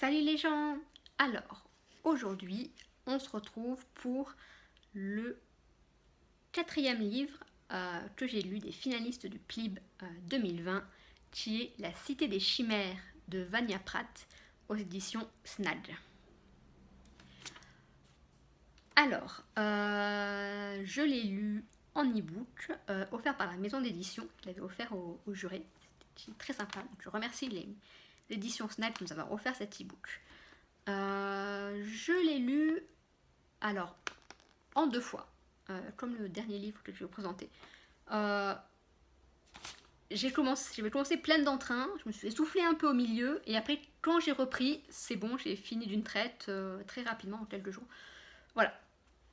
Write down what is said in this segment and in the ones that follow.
Salut les gens! Alors, aujourd'hui, on se retrouve pour le quatrième livre que j'ai lu des finalistes du PLIB 2020, qui est La Cité des Chimères de Vania Pratt aux éditions Snadge. Alors, je l'ai lu en e-book, offert par la maison d'édition, je l'avais offert au juré, c'était très sympa, donc je remercie les éditions Snadge de nous avoir offert cet e-book. Je l'ai lu, alors, en 2 fois, comme le dernier livre que je vais vous présenter. J'avais commencé pleine d'entrain, je me suis essoufflée un peu au milieu, et après, quand j'ai repris, c'est bon, j'ai fini d'une traite très rapidement, en quelques jours. Voilà.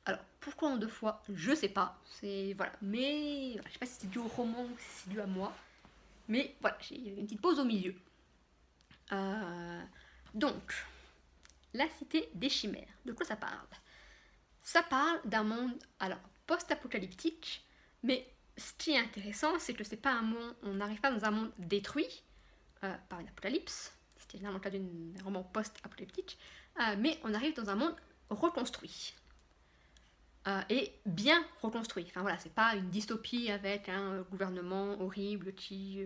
Alors, pourquoi en 2 fois? Je sais pas, voilà. Mais, je sais pas si c'est dû au roman ou si c'est dû à moi. Mais voilà, j'ai une petite pause au milieu. Donc, La Cité des Chimères. De quoi ça parle? Ça parle d'un monde, alors, post-apocalyptique, mais ce qui est intéressant, c'est que c'est pas un monde, on n'arrive pas dans un monde détruit par une apocalypse, c'était généralement le cas d'un roman post-apocalyptique, mais on arrive dans un monde reconstruit. Et bien reconstruit. Enfin voilà, c'est pas une dystopie avec un gouvernement horrible qui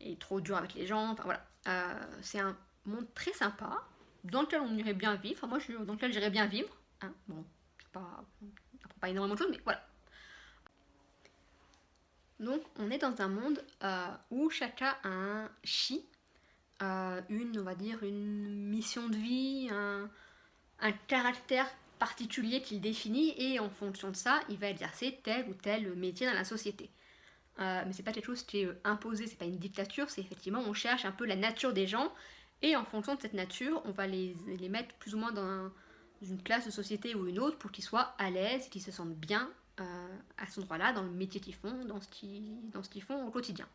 est trop dur avec les gens. Enfin voilà, c'est un monde très sympa dans lequel on irait bien vivre. Enfin, moi, dans lequel j'irais bien vivre. Hein, bon, pas énormément de choses, mais voilà. Donc, on est dans un monde où chacun a un chi, on va dire, une mission de vie, un caractère particulier qu'il définit, et en fonction de ça, il va exercer tel ou tel métier dans la société. Mais c'est pas quelque chose qui est imposé, c'est pas une dictature, c'est effectivement, on cherche un peu la nature des gens, et en fonction de cette nature, on va les mettre plus ou moins dans une classe de société ou une autre pour qu'ils soient à l'aise et qu'ils se sentent bien à cet endroit-là, dans le métier qu'ils font, dans ce qu'ils font au quotidien.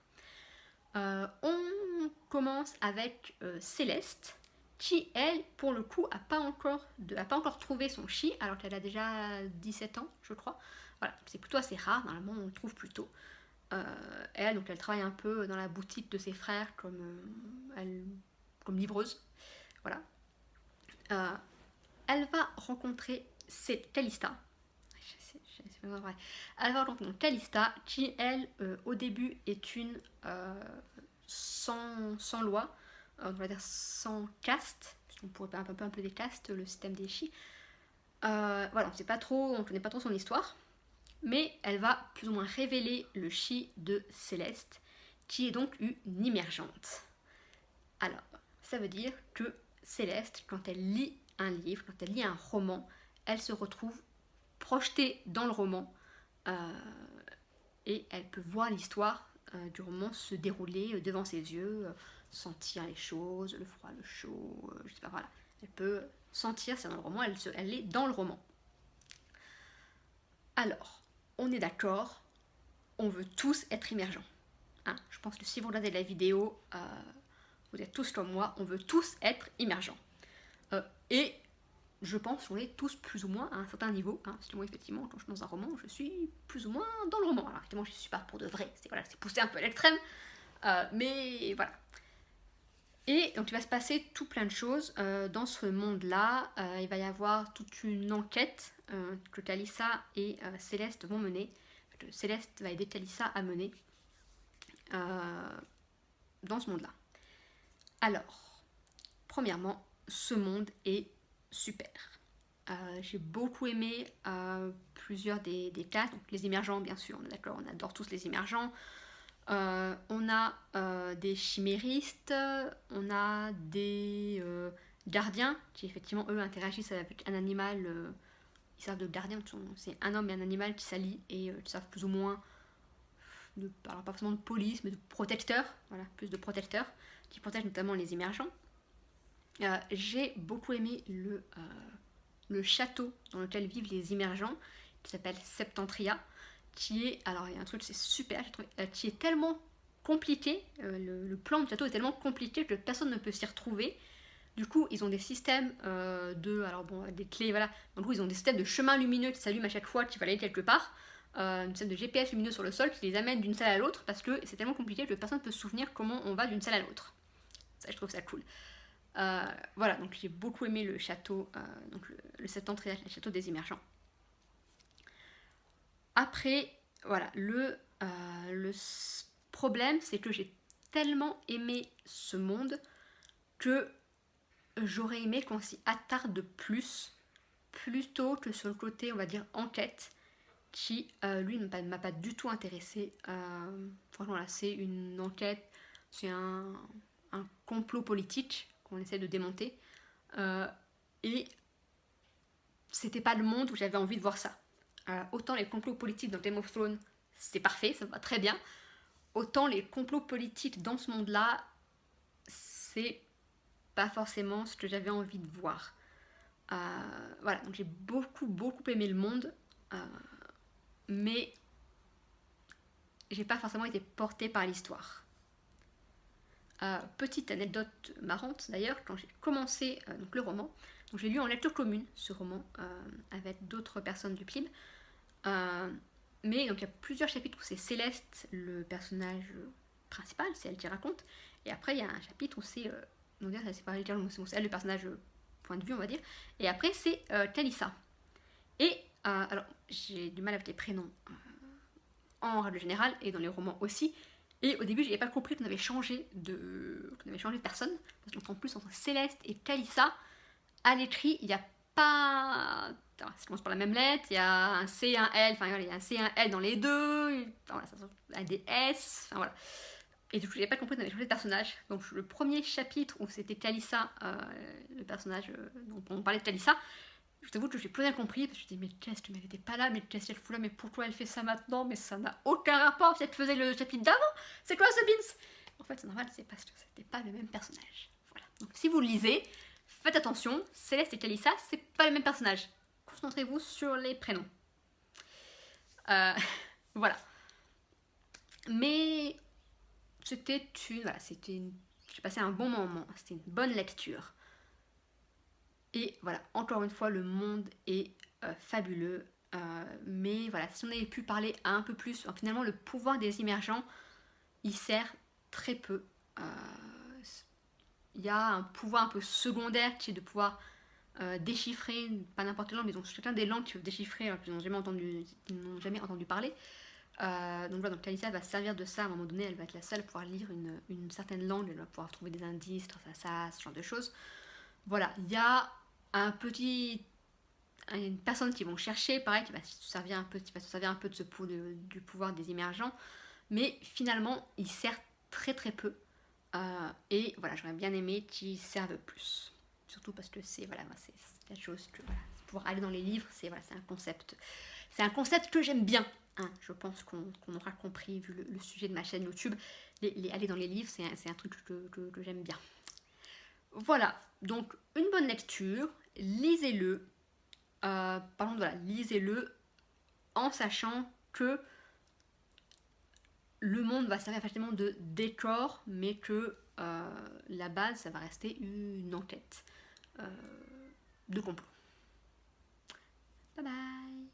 On commence avec Céleste, qui, elle, pour le coup, a pas encore trouvé son chi, alors qu'elle a déjà 17 ans, je crois. Voilà, c'est plutôt assez rare, normalement on le trouve plus tôt. Elle travaille un peu dans la boutique de ses frères comme livreuse. Voilà. Elle va rencontrer Calista. Elle va rencontrer Calista, qui, elle, au début, est une sans loi, on va dire sans caste, on pourrait un peu appeler des castes, le système des chi. Voilà, on ne connaît pas trop son histoire, mais elle va plus ou moins révéler le chi de Céleste, qui est donc une immergente. Alors, ça veut dire que Céleste, quand elle lit un livre, quand elle lit un roman, elle se retrouve projetée dans le roman, et elle peut voir l'histoire du roman se dérouler devant ses yeux, sentir les choses, le froid, le chaud, je sais pas, voilà. Elle peut sentir ça dans le roman, elle est dans le roman. Alors, on est d'accord, on veut tous être immergents. Hein, je pense que si vous regardez la vidéo, vous êtes tous comme moi, on veut tous être immergents. Et je pense qu'on est tous plus ou moins à un certain niveau. Hein. Parce que moi, effectivement, quand je suis dans un roman, je suis plus ou moins dans le roman. Alors, effectivement, je ne suis pas pour de vrai. C'est poussé un peu à l'extrême. Mais voilà. Et donc, il va se passer tout plein de choses dans ce monde-là. Il va y avoir toute une enquête que Calista et Céleste vont mener. Céleste va aider Calista à mener dans ce monde-là. Alors, premièrement, ce monde est super. J'ai beaucoup aimé plusieurs des classes, donc les émergents bien sûr, on est d'accord, on adore tous les émergents. On a des chiméristes, on a des gardiens qui effectivement eux interagissent avec un animal, ils servent de gardiens, c'est un homme et un animal qui s'allient et qui servent plus ou moins, alors pas forcément de police, mais de protecteurs, voilà, plus de protecteurs, qui protègent notamment les émergents. J'ai beaucoup aimé le château dans lequel vivent les immergents, qui s'appelle Septentria, qui est, alors il y a un truc, c'est super, qui est tellement compliqué, le plan du château est tellement compliqué que personne ne peut s'y retrouver. Du coup, ils ont des systèmes des clés, voilà. Donc, ils ont des systèmes de chemins lumineux qui s'allument à chaque fois qu'il va aller quelque part. Un système de GPS lumineux sur le sol qui les amène d'une salle à l'autre parce que c'est tellement compliqué que personne ne peut se souvenir comment on va d'une salle à l'autre. Ça, je trouve ça cool. Voilà, donc j'ai beaucoup aimé le château, donc le septentrion, le château des Émergents. Après, voilà, le problème, c'est que j'ai tellement aimé ce monde que j'aurais aimé qu'on s'y attarde plus, plutôt que sur le côté, on va dire, enquête, qui, lui, ne m'a pas du tout intéressé. Franchement, là, c'est une enquête, c'est un complot politique qu'on essaie de démonter. Et c'était pas le monde où j'avais envie de voir ça. Autant les complots politiques dans Game of Thrones, c'est parfait, ça va très bien. Autant les complots politiques dans ce monde-là, c'est pas forcément ce que j'avais envie de voir. Voilà, donc j'ai beaucoup aimé le monde, mais j'ai pas forcément été portée par l'histoire. Petite anecdote marrante d'ailleurs, quand j'ai commencé donc le roman, donc j'ai lu en lecture commune ce roman avec d'autres personnes du PLIB, mais donc il y a plusieurs chapitres où c'est Céleste, le personnage principal, c'est elle qui raconte, et après il y a un chapitre où c'est c'est pas elle qui raconte, c'est elle le personnage point de vue on va dire, et après c'est Kalissa. Et alors j'ai du mal avec les prénoms en règle générale et dans les romans aussi. Et au début, j'avais pas compris qu'on avait changé de personne. Parce qu'en plus, entre Céleste et Kalissa, à l'écrit, il n'y a pas. Ça commence par la même lettre, il y a un C et un L, enfin il y a un C et un L dans les deux, enfin, voilà, ça a des S, enfin voilà. Et du coup, j'avais pas compris qu'on avait changé de personnage. Donc, le premier chapitre où c'était Kalissa, le personnage dont on parlait de Kalissa, je t'avoue que j'ai plus rien compris, parce que je me dis, mais qu'est-ce que elle n'était pas là, mais qu'est-ce qu'elle fout là, mais pourquoi elle fait ça maintenant, mais ça n'a aucun rapport si elle faisait le chapitre d'avant, c'est quoi ce Beans? En fait, c'est normal, c'est parce que c'était pas le même personnage. Voilà. Donc si vous lisez, faites attention, Céleste et Kalissa, c'est pas le même personnage. Concentrez-vous sur les prénoms. Voilà. Mais c'était j'ai passé un bon moment, c'était une bonne lecture. Et voilà, encore une fois, le monde est fabuleux. Mais voilà, si on avait pu parler un peu plus, finalement, le pouvoir des émergents, il sert très peu. Il y a un pouvoir un peu secondaire qui est de pouvoir déchiffrer, pas n'importe quelle langue, mais ils ont chacun des langues qu'ils peuvent déchiffrer alors qu'ils n'ont jamais entendu parler. Donc voilà, donc Kalissa va servir de ça à un moment donné, elle va être la seule à pouvoir lire une certaine langue, elle va pouvoir trouver des indices grâce à ça, ce genre de choses. Voilà, il y a une personne qui vont chercher, pareil, qui va se servir un peu de du pouvoir des émergents, mais finalement, il sert très peu. Et voilà, j'aurais bien aimé qu'il serve plus. Surtout parce que c'est quelque chose que pouvoir aller dans les livres, c'est un concept. C'est un concept que j'aime bien. Hein. Je pense qu'on aura compris vu le sujet de ma chaîne YouTube. Aller dans les livres, c'est un truc que j'aime bien. Voilà, donc une bonne lecture, lisez-le. Lisez-le en sachant que le monde va servir facilement de décor, mais que la base, ça va rester une enquête de complot. Bye bye.